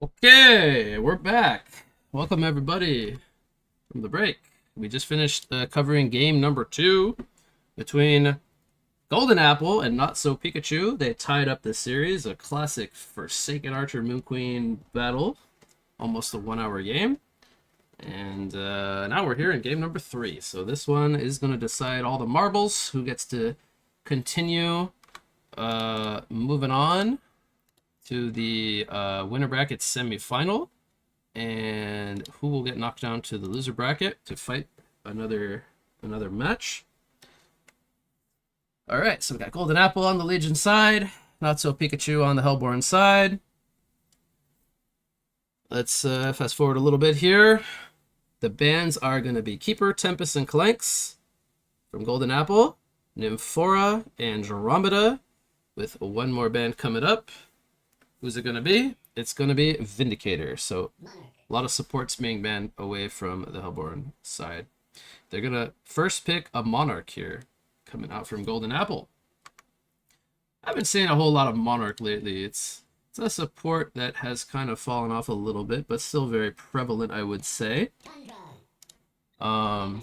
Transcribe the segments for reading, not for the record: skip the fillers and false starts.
Okay, we're back. Welcome everybody from the break. We just finished covering game number 2 between Golden Apple and Not So Pikachu. They tied up the series, a classic Forsaken Archer Moon Queen battle, almost a 1-hour game. And now we're here in game number 3. So this one is going to decide all the marbles, who gets to continue moving on to the winner bracket semifinal, and who will get knocked down to the loser bracket to fight another match. All right, so we got Golden Apple on the Legion side, Not So Pikachu on the Hellborn side. Let's fast forward a little bit here. The bans are going to be Keeper, Tempest, and Clanks from Golden Apple, Nymphora, and Andromeda, with one more ban coming up. Who's it going to be? It's going to be Vindicator. So a lot of supports being banned away from the Hellborn side. They're going to first pick a Monarch here, coming out from Golden Apple. I've been seeing a whole lot of Monarch lately. It's a support that has kind of fallen off a little bit, but still very prevalent, I would say. They're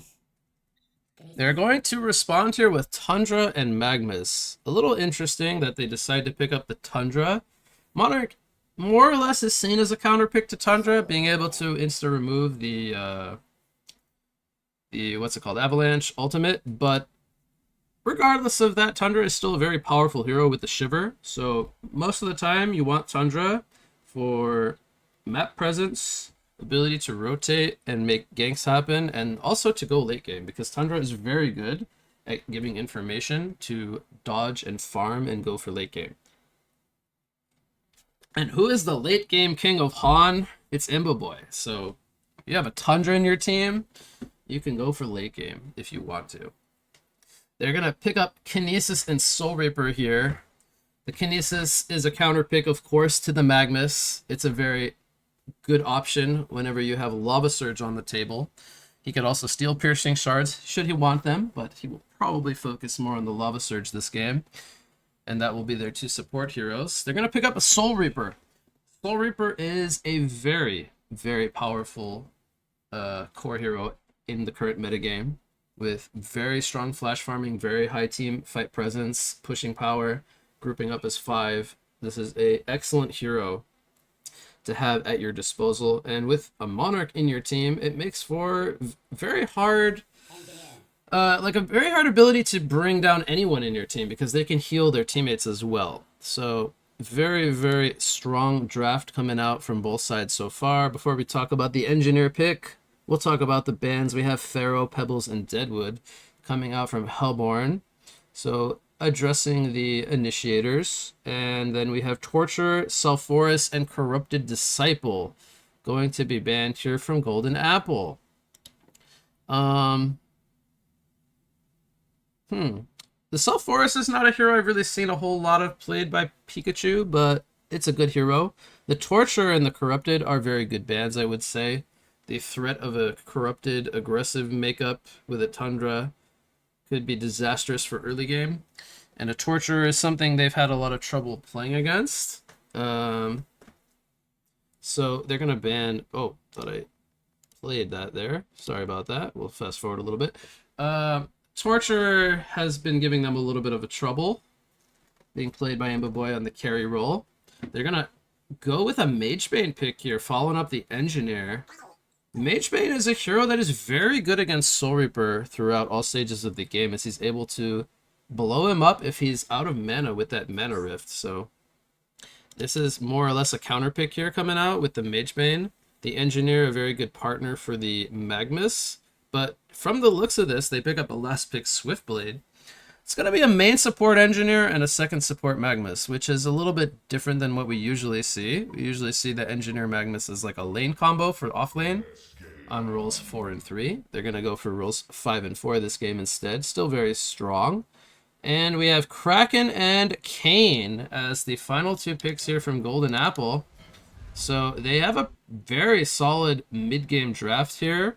going to respond here with Tundra and Magmas. A little interesting that they decide to pick up the Tundra. Monarch more or less is seen as a counter pick to Tundra, being able to insta remove the what's it called, Avalanche ultimate, but regardless of that, Tundra is still a very powerful hero with the Shiver. So most of the time you want Tundra for map presence, ability to rotate and make ganks happen, and also to go late game, because Tundra is very good at giving information to dodge and farm and go for late game. And who is the late game king of Han? It's Imboboy. So if you have a Tundra in your team, you can go for late game if you want to. They're going to pick up Kinesis and Soul Reaper here. The Kinesis is a counter pick, of course, to the Magmas. It's a very good option whenever you have Lava Surge on the table. He could also steal Piercing Shards should he want them, but he will probably focus more on the Lava Surge this game. And that will be their 2 support heroes. They're going to pick up a Soul Reaper. Soul Reaper is a very, very powerful core hero in the current metagame, with very strong flash farming, very high team fight presence, pushing power, grouping up as 5. This is an excellent hero to have at your disposal. And with a Monarch in your team, it makes for very hard... like a very hard ability to bring down anyone in your team, because they can heal their teammates as well. So very, very strong draft coming out from both sides so far. Before we talk about the Engineer pick, we'll talk about the bans. We have Pharaoh, Pebbles, and Deadwood coming out from Hellborn. So addressing the initiators. And then we have Torture, Sulphurus, and Corrupted Disciple going to be banned here from Golden Apple. The Sulphurus is not a hero I've really seen a whole lot of played by Pikachu, but it's a good hero. The Torture and the Corrupted are very good bans, I would say. The threat of a Corrupted aggressive makeup with a Tundra could be disastrous for early game. And a Torture is something they've had a lot of trouble playing against. So they're going to ban... Oh, thought I played that there. Sorry about that. We'll fast forward a little bit. Torture has been giving them a little bit of a trouble, being played by Imboboy on the carry role. They're going to go with a Magebane pick here, following up the Engineer. Magebane is a hero that is very good against Soul Reaper throughout all stages of the game, as he's able to blow him up if he's out of mana with that Mana Rift. So this is more or less a counter pick here coming out with the Magebane. The Engineer, a very good partner for the Magmas. But from the looks of this, they pick up a last pick Swiftblade. It's going to be a main support Engineer and a second support Magmas, which is a little bit different than what we usually see. We usually see the Engineer Magmas as like a lane combo for off lane on rolls 4 and 3. They're going to go for rolls 5 and 4 this game instead. Still very strong. And we have Kraken and Kane as the final 2 picks here from Golden Apple. So they have a very solid mid-game draft here,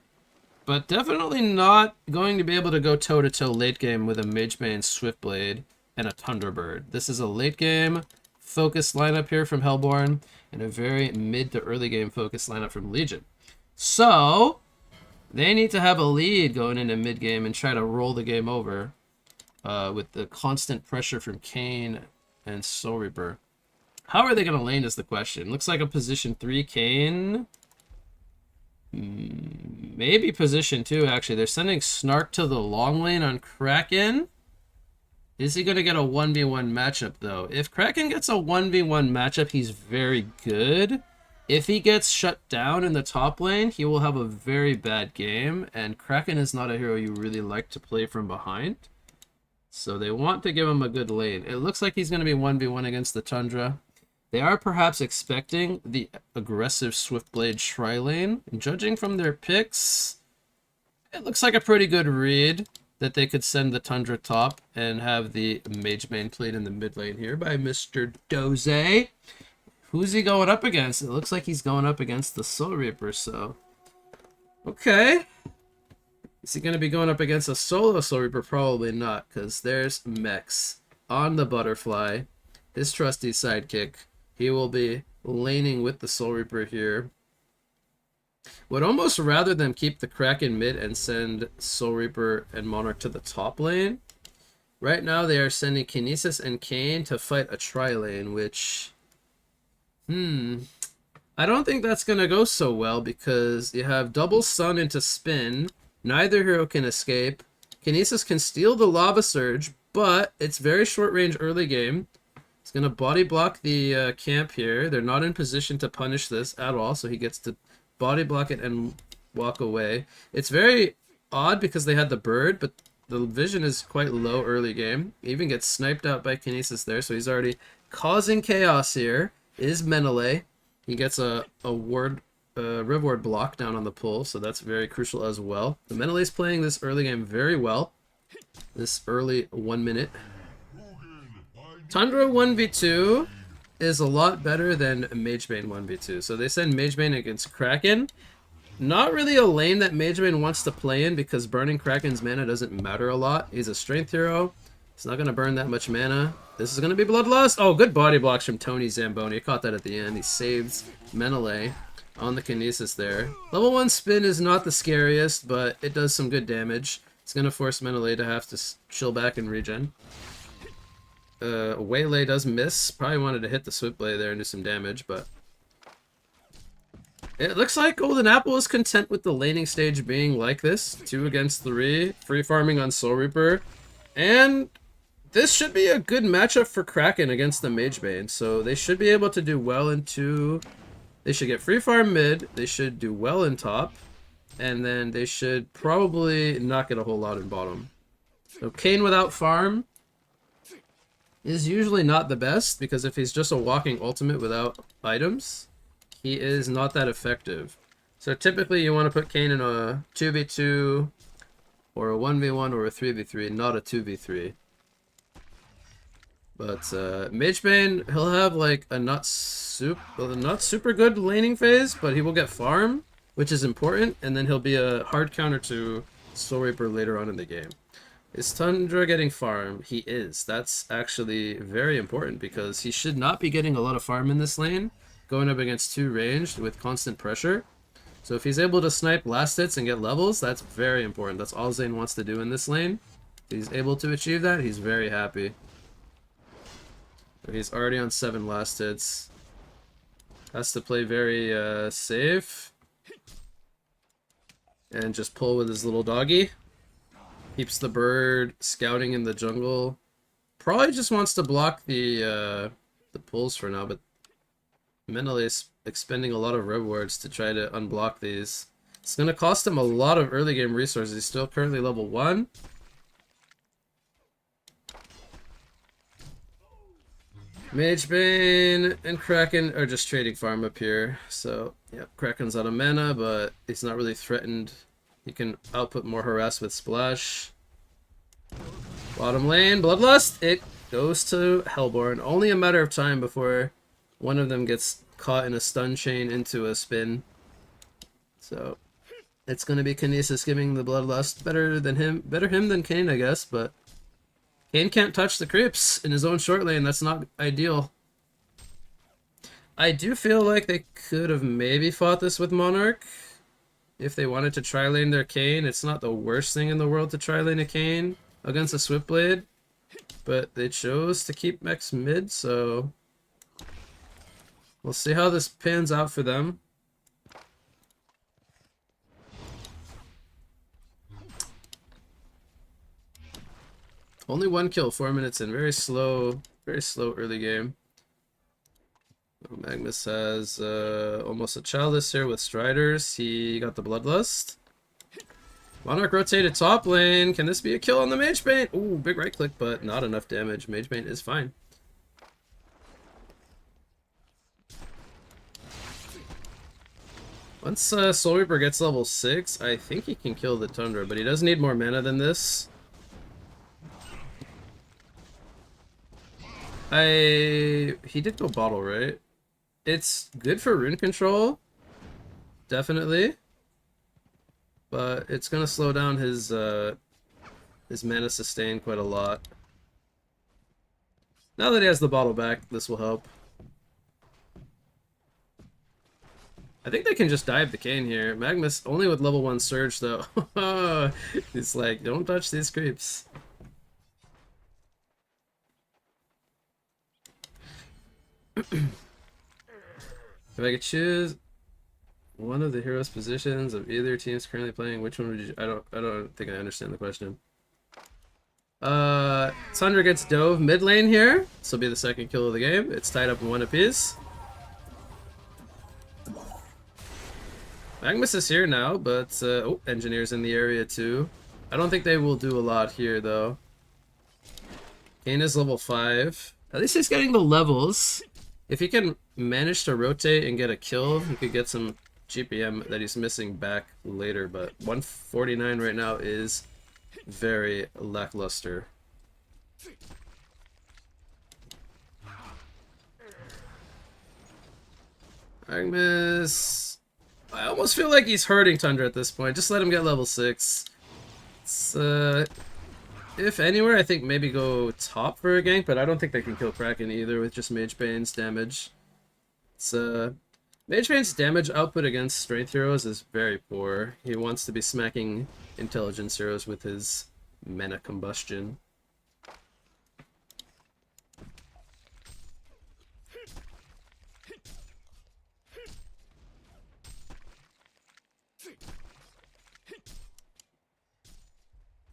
but definitely not going to be able to go toe-to-toe late game with a Magebane, Swiftblade, and a Thunderbird. This is a late game focused lineup here from Hellborn, and a very mid to early game focused lineup from Legion. So they need to have a lead going into mid game and try to roll the game over with the constant pressure from Kayn and Soul Reaper. How are they going to lane is the question. Looks like a position 3 Kayn. Maybe position 2, actually. They're sending Snark to the long lane on Kraken. Is he going to get a 1v1 matchup, though? If Kraken gets a 1v1 matchup, he's very good. If he gets shut down in the top lane, he will have a very bad game. And Kraken is not a hero you really like to play from behind. So they want to give him a good lane. It looks like he's going to be 1v1 against the Tundra. They are perhaps expecting the aggressive Swiftblade Tri lane. Judging from their picks, it looks like a pretty good read that they could send the Tundra top and have the Mage Bane played in the mid lane here by Mr. Doze. Who's he going up against? It looks like he's going up against the Soul Reaper, so... Okay. Is he going to be going up against a solo Soul Reaper? Probably not, because there's Mex on the Butterfly, his trusty sidekick. He will be laning with the Soul Reaper here. Would almost rather them keep the Kraken mid and send Soul Reaper and Monarch to the top lane. Right now they are sending Kinesis and Kayn to fight a tri-lane, which... I don't think that's going to go so well because you have double stun into spin. Neither hero can escape. Kinesis can steal the Lava Surge, but it's very short range early game. He's going to body block the camp here. They're not in position to punish this at all, so he gets to body block it and walk away. It's very odd because they had the bird, but the vision is quite low early game. He even gets sniped out by Kinesis there, so he's already causing chaos here. Is Menelay. He gets a Riv Ward block down on the pull, so that's very crucial as well. The Menelay's playing this early game very well. This early 1 minute. Tundra 1v2 is a lot better than Magebane 1v2. So they send Magebane against Kraken. Not really a lane that Magebane wants to play in because burning Kraken's mana doesn't matter a lot. He's a strength hero. He's not going to burn that much mana. This is going to be Bloodlust. Oh, good body blocks from Tony Zamboni. He caught that at the end. He saved Menelay on the Kinesis there. Level 1 spin is not the scariest, but it does some good damage. It's going to force Menelay to have to chill back and regen. Waylay does miss. Probably wanted to hit the Swiftblade there and do some damage, but... It looks like Golden Apple is content with the laning stage being like this. 2 against 3. Free farming on Soul Reaper. And this should be a good matchup for Kraken against the Magebane. So they should be able to do well into... They should get free farm mid. They should do well in top. And then they should probably not get a whole lot in bottom. So Kayn without farm is usually not the best, because if he's just a walking ultimate without items, he is not that effective. So typically you want to put Kayn in a 2v2 or a 1v1 or a 3v3, not a 2v3. But Magebane, he'll have like a not super good laning phase, but he will get farm, which is important, and then he'll be a hard counter to Soul Reaper later on in the game. Is Tundra getting farm? He is. That's actually very important because he should not be getting a lot of farm in this lane, going up against 2 ranged with constant pressure. So if he's able to snipe last hits and get levels, that's very important. That's all Zane wants to do in this lane. If he's able to achieve that, he's very happy. He's already on 7 last hits. Has to play very safe. And just pull with his little doggy. Keeps the bird scouting in the jungle. Probably just wants to block the pulls for now, but Menelay is expending a lot of rewards to try to unblock these. It's going to cost him a lot of early game resources. He's still currently level 1. Magebane and Kraken are just trading farm up here. So, yeah, Kraken's out of mana, but he's not really threatened. He can output more harass with Splash. Bottom lane, Bloodlust. It goes to Hellborn. Only a matter of time before one of them gets caught in a stun chain into a spin. So, it's going to be Kinesis giving the Bloodlust. Better him than Kayn, I guess, but Kayn can't touch the creeps in his own short lane. That's not ideal. I do feel like they could have maybe fought this with Monarch if they wanted to tri-lane their Kayn. It's not the worst thing in the world to tri-lane a Kayn against a Swiftblade, but they chose to keep Mechs mid, so we'll see how this pans out for them. Only one kill, 4 minutes in. Very slow early game. Magnus has almost a childless here with Striders. He got the Bloodlust. Monarch rotated top lane. Can this be a kill on the Magebane? Ooh, big right click, but not enough damage. Magebane is fine. Once Soul Reaper gets level 6, I think he can kill the Tundra, but he does need more mana than this. He did go bottle, right? It's good for rune control, definitely, but it's gonna slow down his mana sustain quite a lot. Now that he has the bottle back, this will help. I think they can just dive the Kayn here. Magnus only with level 1 Surge though. It's like, don't touch these creeps. If I could choose one of the heroes' positions of either teams currently playing, which one would you? I don't think I understand the question. Tundra gets dove mid lane here. This will be the second kill of the game. It's tied up in 1 apiece. Magnus is here now, but oh, Engineer's in the area too. I don't think they will do a lot here though. Kayn is level 5. At least he's getting the levels. If he can manage to rotate and get a kill, he could get some GPM that he's missing back later, but 149 right now is very lackluster. Magnus... I almost feel like he's hurting Tundra at this point. Just let him get level 6. It's, if anywhere, I think maybe go top for a gank, but I don't think they can kill Kraken either with just Magebane's damage. It's, Magebane's damage output against strength heroes is very poor. He wants to be smacking intelligence heroes with his mana combustion.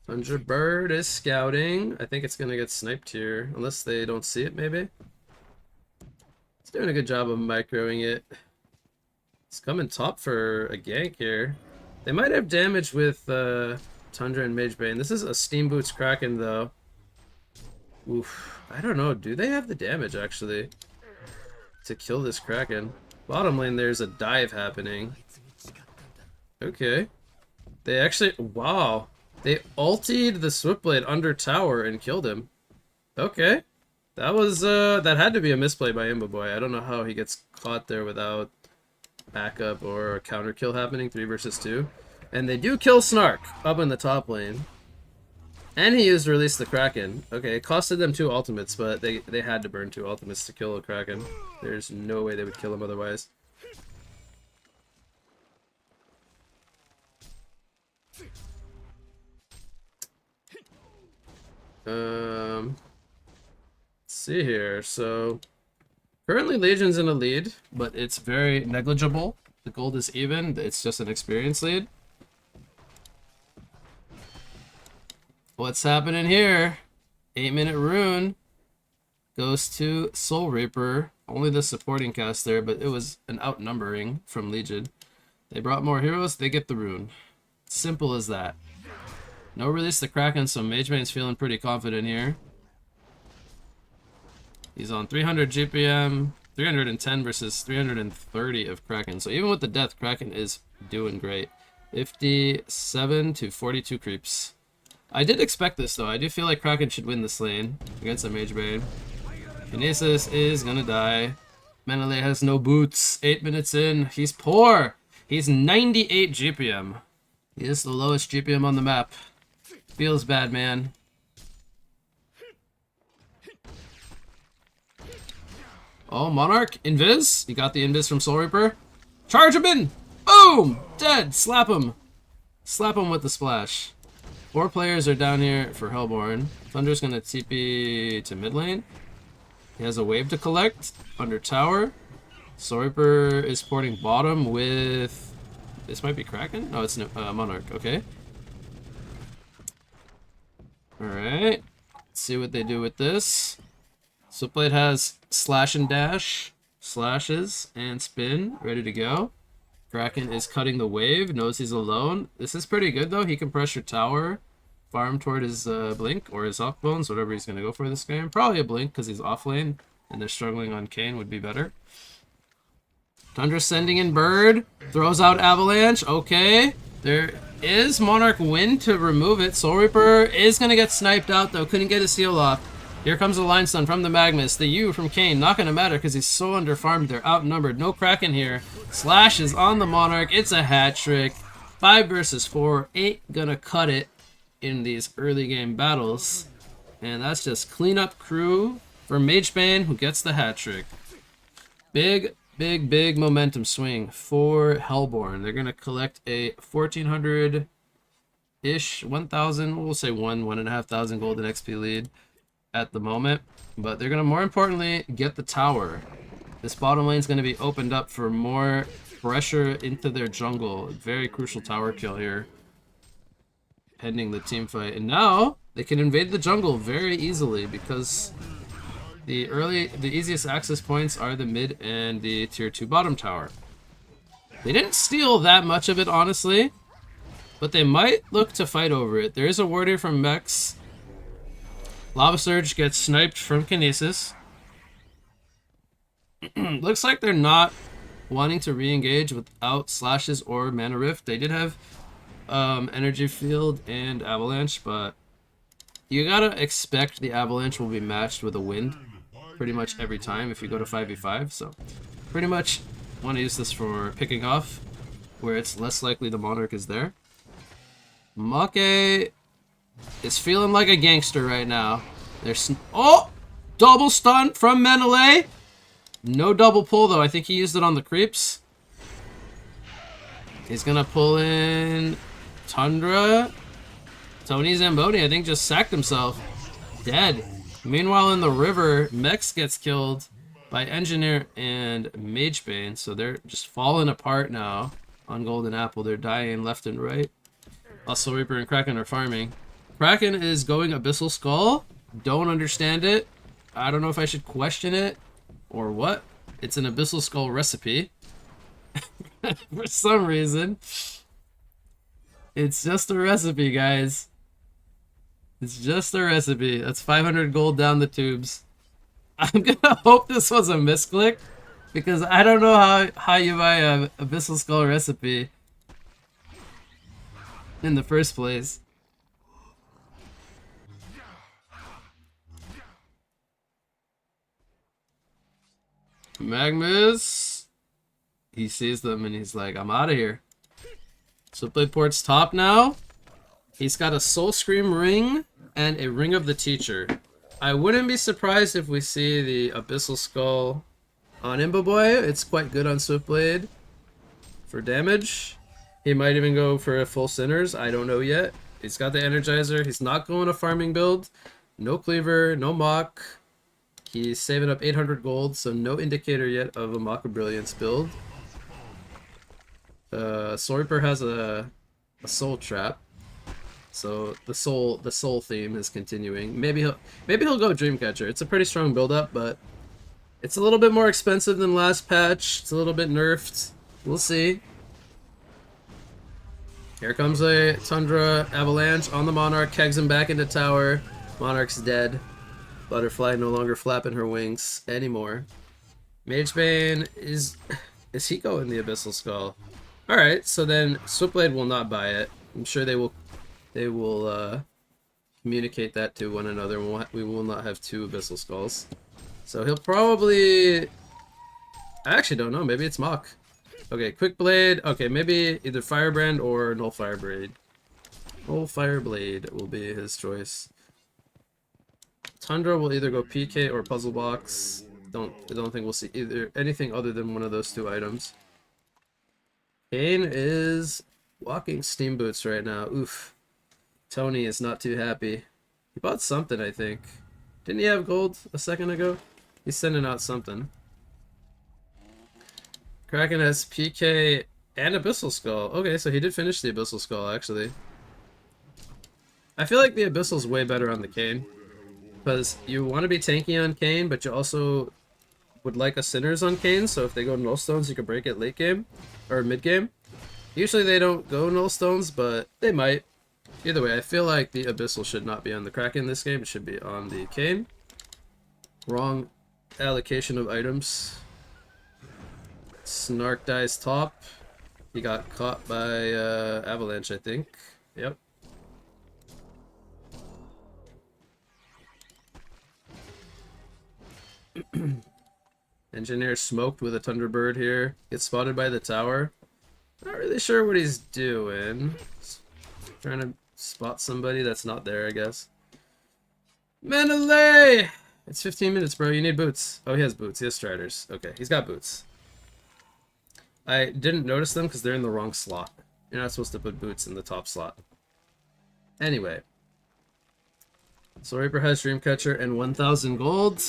Thunderbird is scouting. I think it's gonna get sniped here, unless they don't see it, maybe. It's doing a good job of microing it. It's coming top for a gank here. They might have damage with Tundra and Magebane. This is a Steam Boots Kraken, though. Oof. I don't know. Do they have the damage, actually, to kill this Kraken? Bottom lane, there's a dive happening. Okay. They actually... Wow. They ultied the Swiftblade under tower and killed him. Okay. That was, that had to be a misplay by Imboboy. I don't know how he gets caught there without backup or a counter kill happening, 3 versus 2. And they do kill Snark up in the top lane. And he used Release the Kraken. Okay, it costed them 2 ultimates, but they had to burn 2 ultimates to kill a Kraken. There's no way they would kill him otherwise. Let's see here. So currently Legion's in a lead, but it's very negligible. The gold is even. It's just an experience lead. What's happening here? 8-minute rune goes to Soul Reaper. Only the supporting caster, but it was an outnumbering from Legion. They brought more heroes, they get the rune. Simple as that. No Release the Kraken, so Magebane's feeling pretty confident here. He's on 300 GPM, 310 versus 330 of Kraken. So even with the death, Kraken is doing great. 57 to 42 creeps. I did expect this though. I do feel like Kraken should win this lane against a Magebane. Kinesis is gonna die. Menele has no boots. 8 minutes in. He's poor. He's 98 GPM. He is the lowest GPM on the map. Feels bad, man. Oh, Monarch, Invis. You got the Invis from Soul Reaper. Charge him in! Boom! Dead! Slap him. Slap him with the splash. 4 players are down here for Hellborn. Thunder's gonna TP to mid lane. He has a wave to collect under tower. Soul Reaper is porting bottom with... This might be Kraken? No, it's Monarch. Okay. Alright. Let's see what they do with this. Switchblade has slash and dash, slashes, and spin ready to go. Kraken is cutting the wave, knows he's alone. This is pretty good though. He can pressure tower, farm toward his blink or his hawk bones, whatever he's gonna go for this game. Probably a blink because he's off lane and they're struggling on Kayn would be better. Tundra sending in bird, throws out avalanche. Okay, there is Monarch win to remove it. Soul Reaper is gonna get sniped out though. Couldn't get his seal off. Here comes the Line Stun from the Magnus. The U from Kayn. Not going to matter because he's so underfarmed. They're outnumbered. No Kraken here. Slash is on the Monarch. It's a hat trick. 5 versus 4. Ain't going to cut it in these early game battles. And that's just cleanup crew for Magebane who gets the hat trick. Big, big, big momentum swing for Hellborn. They're going to collect a 1,400-ish, 1,000, we'll say 1,500 golden XP lead at the moment, but they're going to more importantly get the tower. This bottom lane is going to be opened up for more pressure into their jungle. Very crucial tower kill here pending the team fight, and now they can invade the jungle very easily because the easiest access points are the mid and the tier 2 bottom tower. They didn't steal that much of it honestly, but they might look to fight over it. There is a ward here from Mex. Lava Surge gets sniped from Kinesis. Looks like they're not wanting to re-engage without slashes or Mana Rift. They did have Energy Field and Avalanche, but you gotta expect the Avalanche will be matched with a Wind pretty much every time if you go to 5v5. So pretty much want to use this for picking off where it's less likely the Monarch is there. Make is feeling like a gangster right now. There's double stun from Menelay. No double pull though. I think he used it on the creeps. He's gonna pull in Tundra. Tony Zamboni, I think, just sacked himself. Dead. Meanwhile, in the river, Mex gets killed by Engineer and Magebane. So they're just falling apart now on Golden Apple. They're dying left and right. Also, Reaper and Kraken are farming. Kraken is going Abyssal Skull. Don't understand it. I don't know if I should question it or what. It's an Abyssal Skull recipe. For some reason. It's just a recipe, guys. It's just a recipe. That's 500 gold down the tubes. I'm gonna hope this was a misclick, because I don't know how you buy a Abyssal Skull recipe in the first place. Magmus, he sees them and he's like, I'm out of here. Switchblade port's top now. He's got a Soul Scream ring and a Ring of the Teacher. I wouldn't be surprised if we see the Abyssal Skull on Imboboy. It's quite good on Switchblade for damage. He might even go for a full Sinners. I don't know yet. He's got the Energizer. He's not going a farming build. No Cleaver, no Mock. He's saving up 800 gold, so no indicator yet of a Mock of Brilliance build. Soul Reaper has a Soul Trap, so the soul theme is continuing. Maybe he'll go Dreamcatcher. It's a pretty strong build up, but it's a little bit more expensive than last patch. It's a little bit nerfed. We'll see. Here comes a Tundra Avalanche on the Monarch, kegs him back into tower. Monarch's dead. Butterfly no longer flapping her wings anymore. Magebane is he going the Abyssal Skull? Alright, so then Switchblade will not buy it. I'm sure they will communicate that to one another. We will not have 2 Abyssal Skulls. So he'll probably... I actually don't know, maybe it's Mock. Okay, Quick Blade. Okay, maybe either Firebrand or Null Fireblade. Null Fireblade will be his choice. Tundra will either go PK or Puzzle Box. I don't think we'll see either anything other than one of those two items. Kane is walking steam boots right now. Oof. Tony is not too happy. He bought something, I think. Didn't he have gold a second ago? He's sending out something. Kraken has PK and Abyssal Skull. Okay, so he did finish the Abyssal Skull, actually. I feel like the Abyssal's way better on the Kane. Because you want to be tanky on Kane, but you also would like a Sinners on Kane, so if they go Null Stones, you can break it late game. Or mid game. Usually they don't go Null Stones, but they might. Either way, I feel like the Abyssal should not be on the Kraken this game. It should be on the Kane. Wrong allocation of items. Snark dies top. He got caught by Avalanche, I think. Yep. Engineer smoked with a Thunderbird here. Gets spotted by the tower. Not really sure what he's doing. Trying to spot somebody that's not there, I guess. Menelay! It's 15 minutes, bro. You need boots. Oh, he has boots. He has Striders. Okay, he's got boots. I didn't notice them because they're in the wrong slot. You're not supposed to put boots in the top slot. Anyway. So Reaper has Dreamcatcher and 1,000 gold.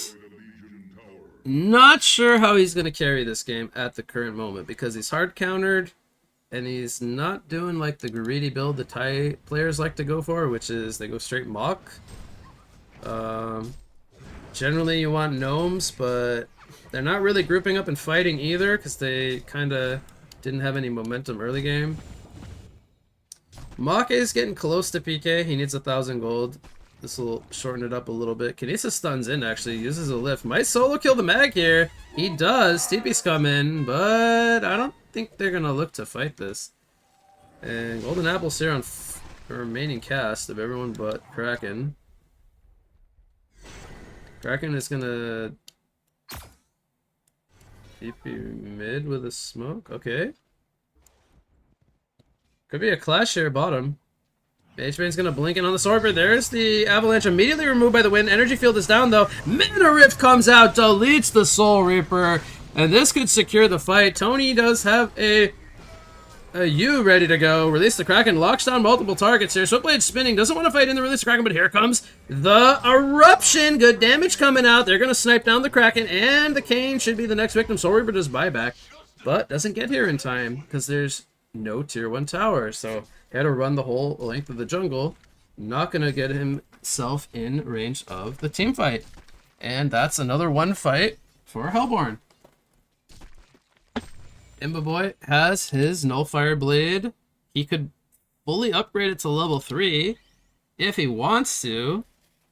Not sure how he's going to carry this game at the current moment because he's hard countered and he's not doing like the greedy build the Thai players like to go for, which is they go straight Mach. Generally you want Gnomes, but they're not really grouping up and fighting either because they kind of didn't have any momentum early game. Mach is getting close to PK. He needs 1,000 gold. This will shorten it up a little bit. Kinesis stuns in, actually. Uses a lift. Might solo kill the mag here. He does. TP's come in, but I don't think they're going to look to fight this. And Golden Apple's here on the remaining cast of everyone but Kraken. Kraken is going to TP mid with a smoke. Okay. Could be a clash here bottom. Magebane's gonna blink in on the Sorber. There's the Avalanche immediately removed by the wind. Energy field is down though. Mana Rift comes out, deletes the Soul Reaper, and this could secure the fight. Tony does have a U ready to go. Release the Kraken, locks down multiple targets here. Switchblade spinning, doesn't want to fight in the release the Kraken, but here comes the Eruption. Good damage coming out. They're gonna snipe down the Kraken, and the Kane should be the next victim. Soul Reaper does buyback, but doesn't get here in time because there's no tier 1 tower, so he had to run the whole length of the jungle. Not gonna get himself in range of the team fight. And that's another one fight for Hellborn. Imba Boy has his Nullfire Blade. He could fully upgrade it to level 3 if he wants to,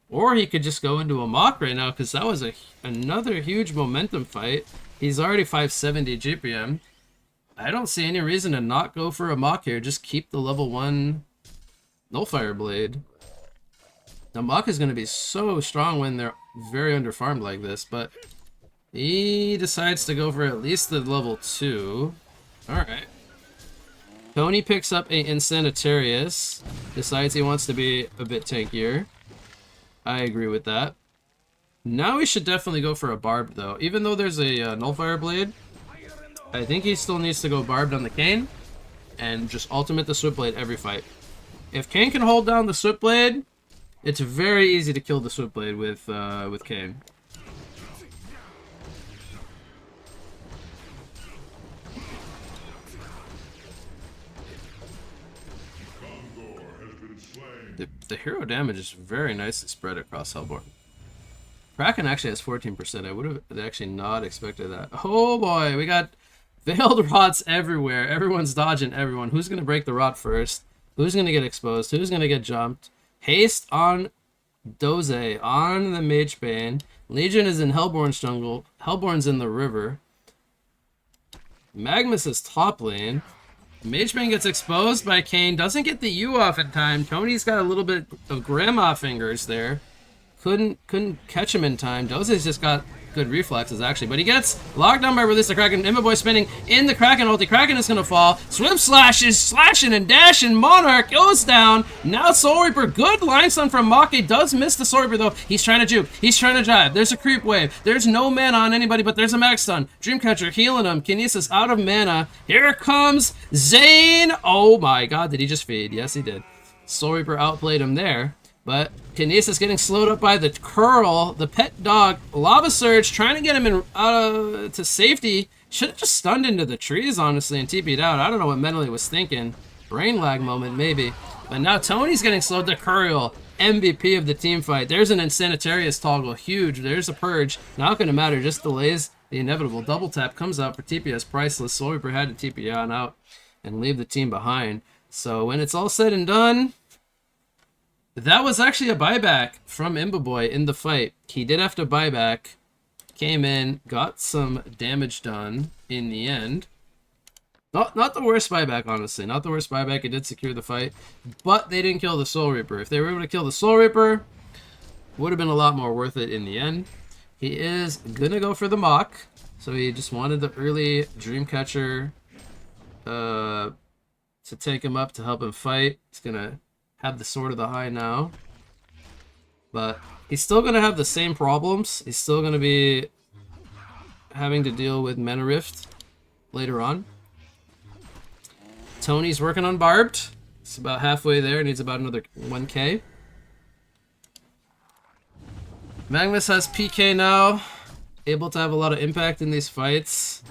or he could just go into a Mach right now because that was another huge momentum fight. He's already 570 GPM. I don't see any reason to not go for a Mach here. Just keep the level 1 Nullfire Blade. Now Mach is going to be so strong when they're very underfarmed like this, but he decides to go for at least the level 2. Alright. Tony picks up a Insanitarius. Decides he wants to be a bit tankier. I agree with that. Now we should definitely go for a Barb though. Even though there's a Nullfire Blade, I think he still needs to go Barbed on the Kane and just ultimate the Switchblade every fight. If Kane can hold down the Switchblade, it's very easy to kill the Switchblade with Kane. The hero damage is very nicely spread across Hellborn. Kraken actually has 14%. I would have actually not expected that. Oh boy, we got Veiled Rots everywhere. Everyone's dodging everyone. Who's going to break the rot first? Who's going to get exposed? Who's going to get jumped? Haste on Doze on the Magebane. Legion is in Hellborn's jungle. Hellborn's in the river. Magnus is top lane. Magebane gets exposed by Kane. Doesn't get the U off in time. Tony's got a little bit of grandma fingers there. Couldn't catch him in time. Doze's just got good reflexes, actually. But he gets locked down by Release the Kraken. Imboboy spinning in the Kraken ulti. Kraken is going to fall. Swift Slash is slashing and dashing. Monarch goes down. Now Soul Reaper. Good line stun from Maki. Does miss the Soul Reaper, though. He's trying to juke. He's trying to jive. There's a creep wave. There's no mana on anybody, but there's a max stun. Dreamcatcher healing him. Kinesis out of mana. Here comes Zane. Oh my god, did he just feed? Yes, he did. Soul Reaper outplayed him there. But Kinesis getting slowed up by the Curl, the pet dog, Lava Surge, trying to get him in to safety. Should have just stunned into the trees, honestly, and TP'd out. I don't know what Mentally was thinking. Brain lag moment, maybe. But now Tony's getting slowed to Curl, MVP of the team fight. There's an Insanitarius toggle, huge. There's a Purge. Not going to matter, just delays the inevitable. Double tap comes out for TPS priceless. Soul Reaper had to TP on out and leave the team behind. So when it's all said and done, that was actually a buyback from Imboboy in the fight. He did have to buy back, came in, got some damage done in the end. Not the worst buyback, honestly. Not the worst buyback. It did secure the fight, but they didn't kill the Soul Reaper. If they were able to kill the Soul Reaper, would have been a lot more worth it in the end. He is gonna go for the Mach, so he just wanted the early Dreamcatcher to take him up to help him fight. He's gonna have the Sword of the High now, but he's still gonna have the same problems. He's still gonna be having to deal with Mana Rift later on. Tony's working on Barbed. It's about halfway there. Needs about another 1k. Magnus has PK now, able to have a lot of impact in these fights.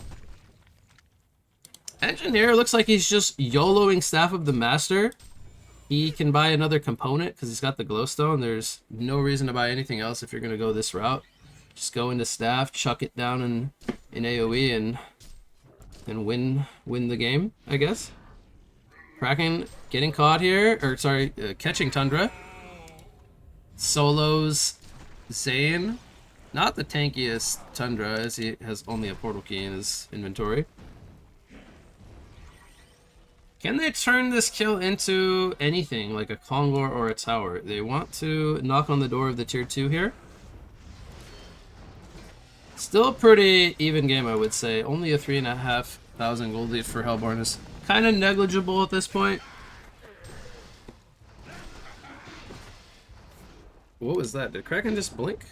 Engineer looks like he's just YOLOing Staff of the Master. He can buy another component because he's got the Glowstone. There's no reason to buy anything else if you're going to go this route. Just go into Staff, chuck it down in AoE and win the game, I guess. Kraken getting caught here, or sorry, catching Tundra. Solos Zane. Not the tankiest Tundra, as he has only a portal key in his inventory. Can they turn this kill into anything, like a Kongor or a tower? They want to knock on the door of the tier 2 here. Still a pretty even game, I would say. Only a 3,500 gold lead for Hellborn is kind of negligible at this point. What was that? Did Kraken just blink?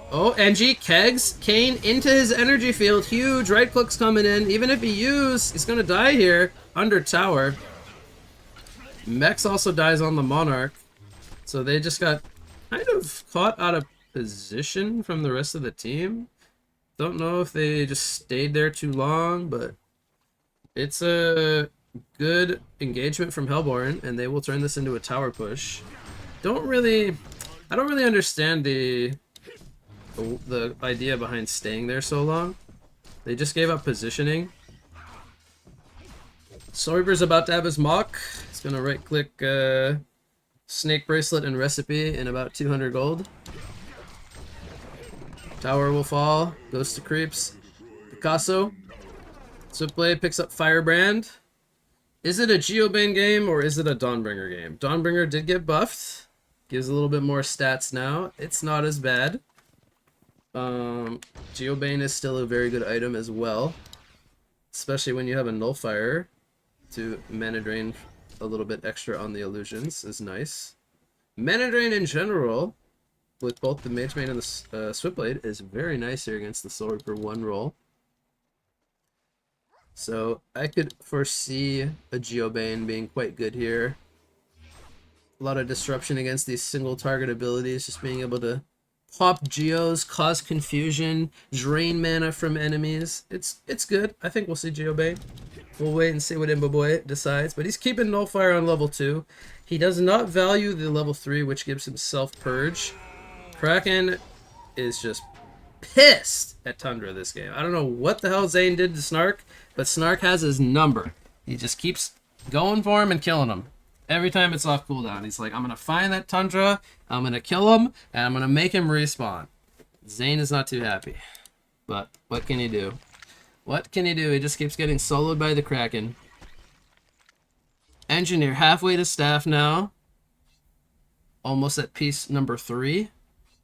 Oh, NG, Kegs, Kane into his energy field. Huge right clicks coming in. Even if he he's going to die here under tower. Mex also dies on the Monarch. So they just got kind of caught out of position from the rest of the team. Don't know if they just stayed there too long, but it's a good engagement from Hellborn, and they will turn this into a tower push. I don't really understand the idea behind staying there so long. They just gave up positioning. Soul Reaper's about to have his Mach. He's gonna right click Snake Bracelet and Recipe in about 200 gold. Tower will fall, goes to creeps. Picasso. Switchblade picks up Firebrand. Is it a Geobane game or is it a Dawnbringer game? Dawnbringer did get buffed. Gives a little bit more stats now. It's not as bad. Geobane is still a very good item as well. Especially when you have a Nullifier to mana drain a little bit extra on the illusions is nice. Mana drain in general, with both the Mage Main and the Switchblade, is very nice here against the Soul Reaper 1 roll. So I could foresee a Geobane being quite good here. A lot of disruption against these single target abilities, just being able to pop Geos, cause confusion, drain mana from enemies. It's good. I think we'll see Geobane. We'll wait and see what Imboboy decides, but he's keeping Nullifier on level 2. He does not value the level 3, which gives himself Purge. Kraken is just pissed at Tundra this game. I don't know what the hell Zane did to Snark, but Snark has his number. He just keeps going for him and killing him. Every time it's off cooldown, he's like, I'm going to find that Tundra, I'm going to kill him, and I'm going to make him respawn. Zane is not too happy. But what can he do? What can he do? He just keeps getting soloed by the Kraken. Engineer halfway to staff now. Almost at piece number 3.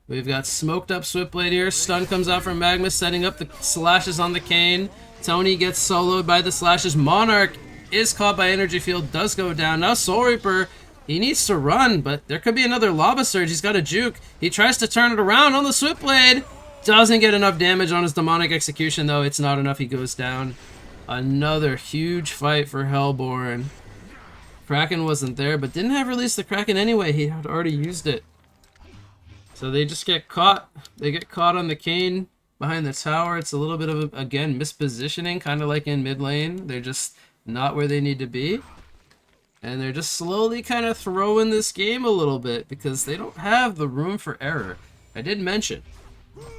We've got smoked up Swiftblade here. Stun comes out from Magma, setting up the slashes on the Kane. Tony gets soloed by the slashes. Monarch is caught by Energy Field, does go down. Now Soul Reaper, he needs to run, but there could be another Lava Surge. He's got a juke. He tries to turn it around on the Swiftblade. Doesn't get enough damage on his Demonic Execution, though. It's not enough. He goes down. Another huge fight for Hellborn. Kraken wasn't there, but didn't have released the Kraken anyway. He had already used it. So they just get caught. They get caught on the Kane behind the tower. It's a little bit of, again, mispositioning, kind of like in mid lane. They're just not where they need to be. And they're just slowly kind of throwing this game a little bit because they don't have the room for error. I did mention,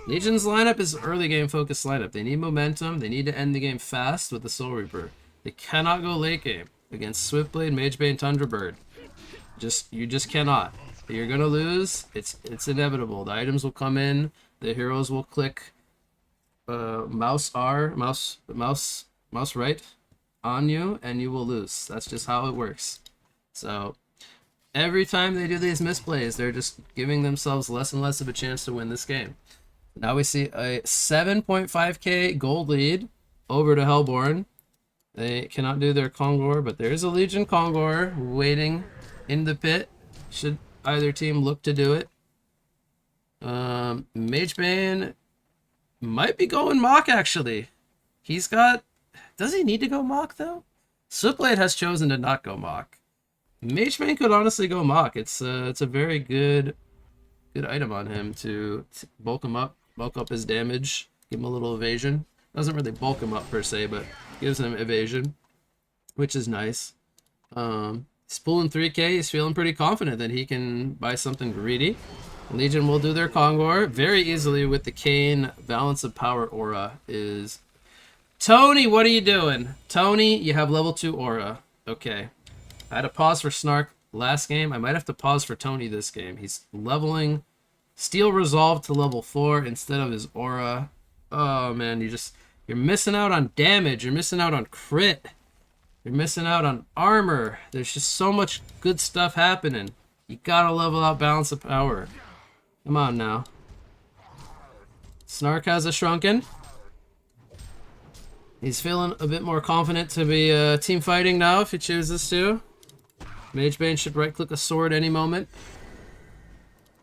Legion's lineup is early game focused lineup. They need momentum. They need to end the game fast with the Soul Reaper. They cannot go late game against Swiftblade, Magebane, Thunderbird. You just cannot. You're gonna lose. It's inevitable. The items will come in. The heroes will click mouse right on you, and you will lose. That's just how it works. So every time they do these misplays, they're just giving themselves less and less of a chance to win this game. Now we see a 7.5k gold lead over to Hellborn. They cannot do their Kongor, but there's a Legion Kongor waiting in the pit. Should either team look to do it. Magebane might be going Mach, actually. He's got... Does he need to go Mach, though? Swiftblade has chosen to not go Mach. Magebane could honestly go Mach. It's a very good item on him to bulk him up, bulk up his damage, give him a little evasion. Doesn't really bulk him up per se, but gives him evasion, which is nice. He's pulling 3k. He's feeling pretty confident that he can buy something greedy. Legion will do their Kongor very easily with the Kane. Balance of Power aura is... Tony, what are you doing? Tony, you have level 2 aura. Okay. I had to pause for Snark last game. I might have to pause for Tony this game. He's leveling Steel Resolve to level 4 instead of his aura. Oh, man, you're missing out on damage. You're missing out on crit. You're missing out on armor. There's just so much good stuff happening. You gotta level out Balance of Power. Come on now. Snark has a Shrunken. He's feeling a bit more confident to be team fighting now if he chooses to. Magebane should right-click a sword any moment.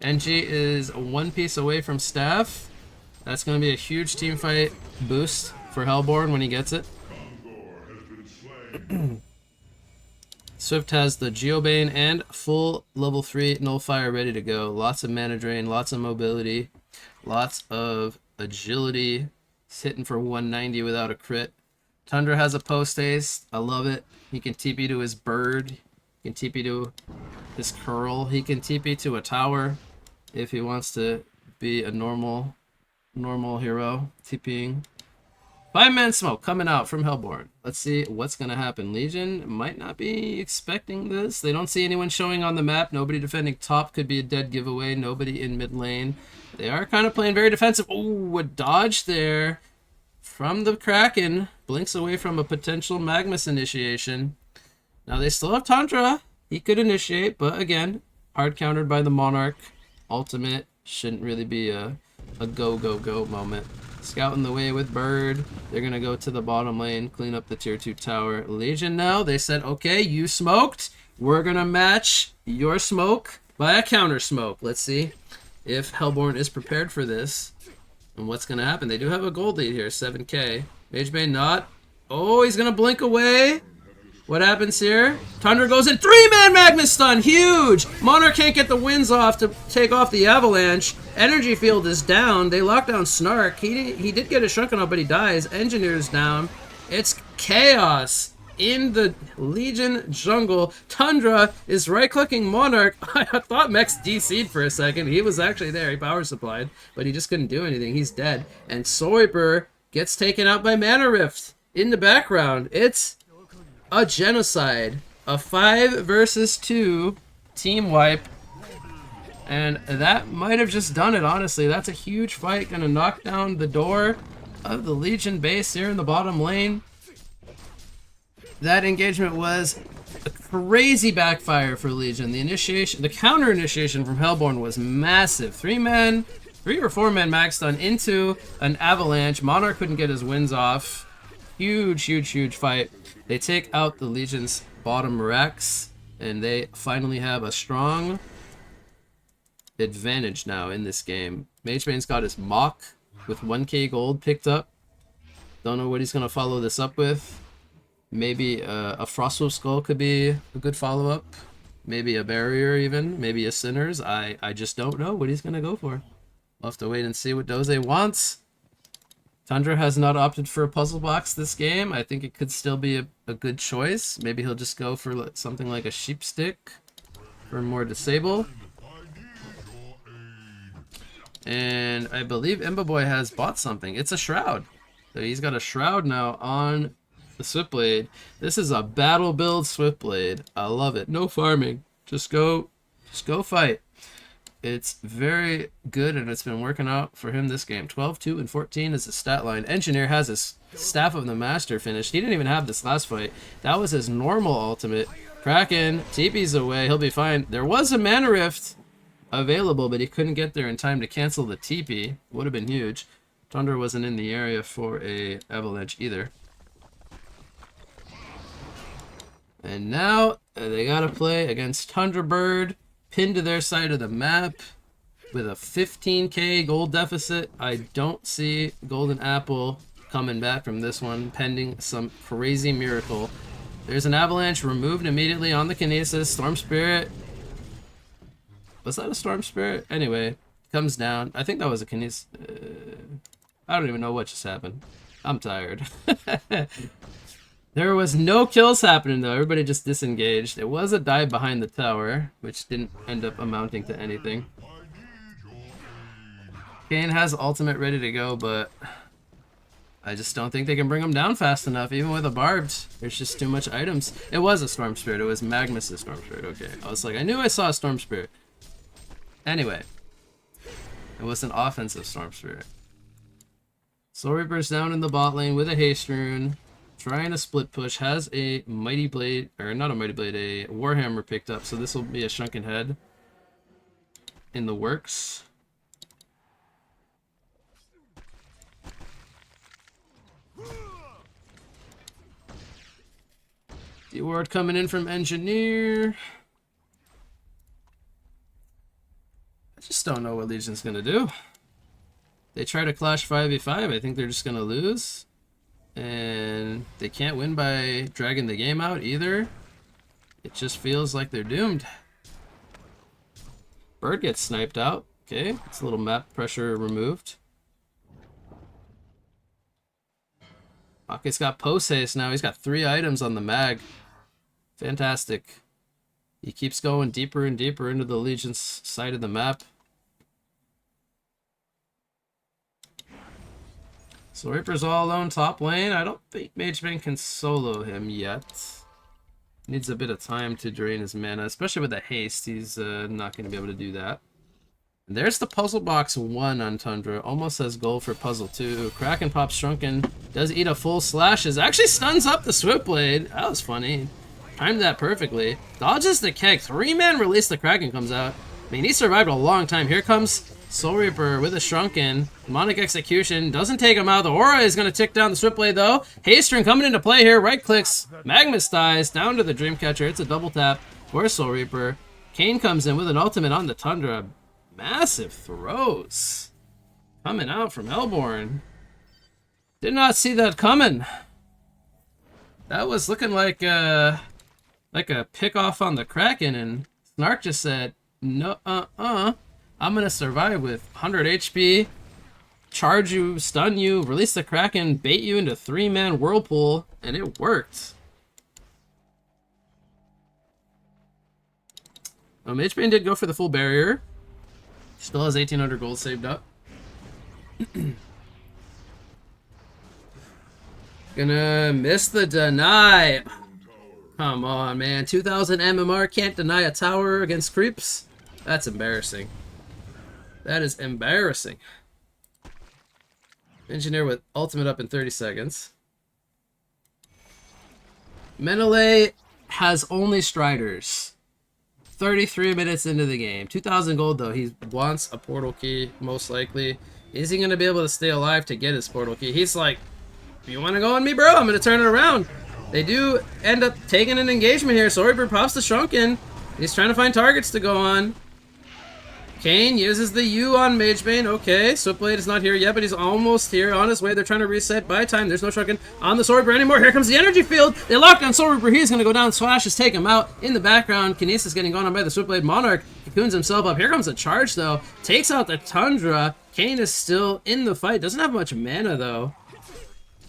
NG is one piece away from Staff. That's going to be a huge team fight boost for Hellborn when he gets it. Swift has the Geobane and full level 3 Nullfire ready to go. Lots of mana drain, lots of mobility, lots of agility. He's hitting for 190 without a crit. Tundra has a post haste. I love it. He can TP to his bird. He can TP to his curl. He can TP to a tower if he wants to be a normal hero. TPing. 5-man smoke coming out from Hellborn. Let's see what's going to happen. Legion might not be expecting this. They don't see anyone showing on the map. Nobody defending top, could be a dead giveaway. Nobody in mid lane. They are kind of playing very defensive. Ooh, a dodge there from the Kraken. Blinks away from a potential Magnus initiation. Now they still have Tundra. He could initiate, but again, hard countered by the Monarch. Ultimate shouldn't really be a go moment. Scouting the way with Bird. They're going to go to the bottom lane, clean up the tier 2 tower. Legion now, they said, okay, you smoked. We're going to match your smoke by a counter smoke. Let's see if Hellborn is prepared for this and what's going to happen. They do have a gold lead here, 7k. Magebane not. Oh, he's going to blink away. What happens here? Tundra goes in. 3-man Magnus stun. Huge. Monarch can't get the winds off to take off the avalanche. Energy field is down. They lock down Snark. He did get a Shrunken up, but he dies. Engineer's down. It's chaos in the Legion jungle. Tundra is right-clicking Monarch. I thought Mex DC'd for a second. He was actually there. He power supplied, but he just couldn't do anything. He's dead. And Soul Reaper gets taken out by Mana Rift in the background. It's a genocide. A 5 versus 2 team wipe. And that might have just done it, honestly. That's a huge fight. Gonna knock down the door of the Legion base here in the bottom lane. That engagement was crazy backfire for Legion. The counter initiation from Hellborn was massive. 3 or 4 men max stun into an avalanche. Monarch couldn't get his wins off. Huge fight. They take out the Legion's bottom Rex, and they finally have a strong advantage now in this game. Magebane's got his Mock with 1k gold picked up. Don't know what he's going to follow this up with. Maybe a Frostwolf Skull could be a good follow-up. Maybe a Barrier even. Maybe a Sinners. I just don't know what he's going to go for. We'll have to wait and see what Doze wants. Tundra has not opted for a puzzle box this game. I think it could still be a good choice. Maybe he'll just go for something like a Sheep Stick for more disable. And I believe Imba Boy has bought something. It's a Shroud. So he's got a Shroud now on the Swiftblade. This is a battle build Swiftblade. I love it. No farming. Just go fight. It's very good, and it's been working out for him this game. 12, 2, and 14 is the stat line. Engineer has his Staff of the Master finished. He didn't even have this last fight. That was his normal ultimate. Kraken, TP's away. He'll be fine. There was a Mana Rift available, but he couldn't get there in time to cancel the TP. Would have been huge. Thunder wasn't in the area for a avalanche either. And now they gotta play against Thunderbird, pinned to their side of the map with a 15k gold deficit. I don't see Golden Apple coming back from this one, pending some crazy miracle. There's an avalanche removed immediately on the Kinesis. Storm Spirit. Was that a Storm Spirit? Anyway, comes down. I think that was a Kinesis. I don't even know what just happened. I'm tired. There was no kills happening though. Everybody just disengaged. It was a dive behind the tower, which didn't end up amounting to anything. Kane has ultimate ready to go, but I just don't think they can bring him down fast enough. Even with a barbed, there's just too much items. It was a Storm Spirit. It was Magnus' Storm Spirit. Okay, I was like, I knew I saw a Storm Spirit. Anyway, it was an offensive Storm Spirit. Soul Reaper's down in the bot lane with a haste rune. Trying to split push, has a Mighty Blade, or not a Mighty Blade, a Warhammer picked up, so this will be a Shrunken Head in the works. D-Ward coming in from Engineer. I just don't know what Legion's gonna do. They try to clash 5v5, I think they're just gonna lose. And they can't win by dragging the game out either. It just feels like they're doomed. Bird gets sniped out. Okay, it's a little map pressure removed. Ake's got post haste now. He's got 3 items on the mag. Fantastic. He keeps going deeper and deeper into the Legion's side of the map. So Reaper's all alone top lane. I don't think Magebane can solo him yet. Needs a bit of time to drain his mana, especially with the haste. He's not going to be able to do that. And there's the puzzle box 1 on Tundra. Almost has gold for puzzle 2. Kraken pops Shrunken. Does eat a full slashes. Actually stuns up the Swiftblade. That was funny. Timed that perfectly. Dodges the keg. 3-man release the Kraken comes out. I mean, he survived a long time. Here comes Soul Reaper with a Shrunken. Demonic Execution doesn't take him out. The Aura is going to tick down the Swiftblade though. Haste coming into play here. Right clicks. Magnus dies. Down to the Dreamcatcher. It's a double tap for Soul Reaper. Kane comes in with an ultimate on the Tundra. Massive throws coming out from Hellborn. Did not see that coming. That was looking like a pick off on the Kraken, and Snark just said, no, I'm gonna survive with 100 HP, charge you, stun you, release the Kraken, bait you into 3-man whirlpool, and it worked. Magebane did go for the full barrier. Still has 1800 gold saved up. Gonna miss the deny. Come on, man. 2000 MMR can't deny a tower against creeps? That's embarrassing. That is embarrassing. Engineer with ultimate up in 30 seconds. Menelay has only Striders. 33 minutes into the game. 2,000 gold, though. He wants a portal key, most likely. Is he going to be able to stay alive to get his portal key? He's like, you want to go on me, bro? I'm going to turn it around. They do end up taking an engagement here. Soribird pops the Shrunken. He's trying to find targets to go on. Kane uses the U on Magebane. Okay, Swiftblade is not here yet, but he's almost here. On his way, they're trying to reset by time. There's no Shrunken on the Soribird anymore. Here comes the energy field. They lock down Soribird. He's going to go down. Slashes take him out. In the background, Kinesis getting gone on by the Swiftblade Monarch. Cocoons himself up. Here comes a charge, though. Takes out the Tundra. Kane is still in the fight. Doesn't have much mana, though.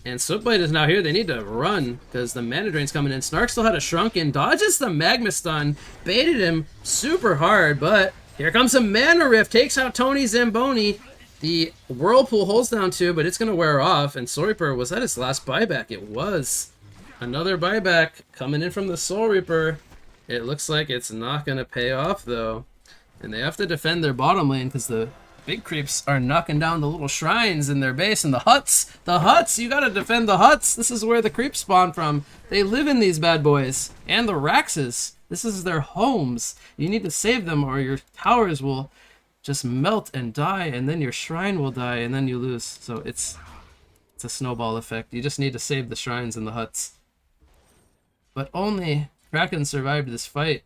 And Swiftblade is now here. They need to run because the mana drain's coming in. Snark still had a Shrunken. Dodges the Magma Stun. Baited him super hard, but here comes a Mana Rift. Takes out Tony Zamboni. The Whirlpool holds down 2, but it's going to wear off. And Soribird, was that his last buyback? It was. Another buyback coming in from the Soul Reaper. It looks like it's not going to pay off, though. And they have to defend their bottom lane because the big creeps are knocking down the little shrines in their base and the huts. The huts! You gotta defend the huts! This is where the creeps spawn from. They live in these bad boys. And the Raxes. This is their homes. You need to save them or your towers will just melt and die, and then your shrine will die, and then you lose. So it's a snowball effect. You just need to save the shrines and the huts. But only Kraken survived this fight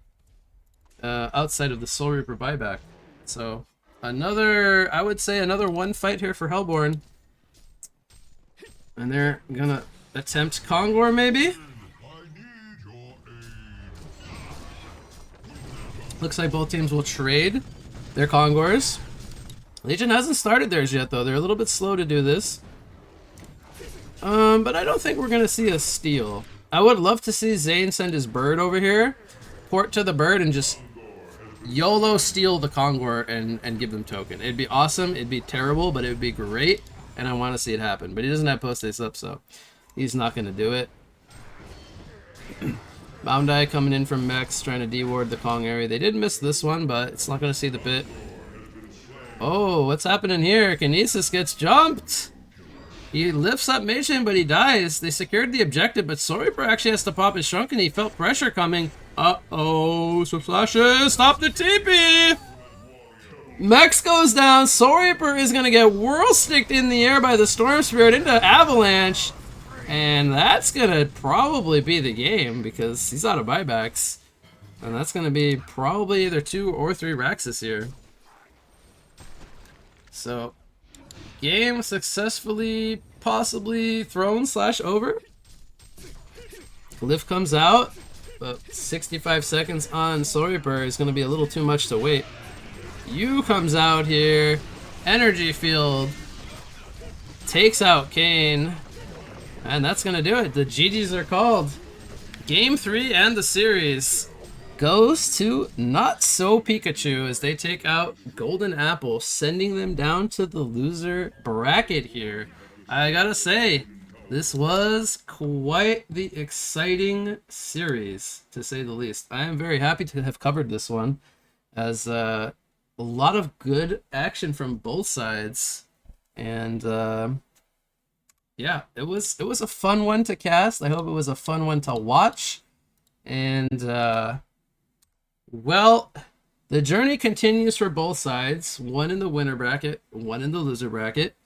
outside of the Soul Reaper buyback. So another, I would say another one fight here for Hellborn. And they're gonna attempt Kongor maybe? Looks like both teams will trade their Kongors. Legion hasn't started theirs yet, though. They're a little bit slow to do this. But I don't think we're gonna see a steal. I would love to see Zane send his bird over here, port to the bird, and just YOLO steal the Kongor and give them token. It'd be awesome. It'd be terrible, but it would be great, and I want to see it happen. But he doesn't have post-haste up, so he's not gonna do it. Boundai coming in from Max, trying to de-ward the Kong area. They did miss this one, but it's not going to see the pit. Oh, what's happening here? Kinesis gets jumped. He lifts up Mission, but he dies. They secured the objective, but Soribird actually has to pop his Shrunken. He felt pressure coming. Uh-oh, Swift Slashes, stop the TP! Mex goes down. Soribird is going to get whirl-sticked in the air by the Storm Spirit into Avalanche. And that's going to probably be the game because he's out of buybacks. And that's going to be probably either 2 or 3 Raxes here. So, game successfully, possibly thrown/over. Lift comes out, but 65 seconds on Soribird is going to be a little too much to wait. Yu comes out here. Energy Field takes out Kane. And that's going to do it. The GGs are called. Game 3 and the series goes to Not So Pikachu as they take out Golden Apple, sending them down to the loser bracket here. I gotta say, this was quite the exciting series, to say the least. I am very happy to have covered this one, as a lot of good action from both sides. And yeah, it was a fun one to cast. I hope it was a fun one to watch. And well, the journey continues for both sides. One in the winner bracket, one in the loser bracket.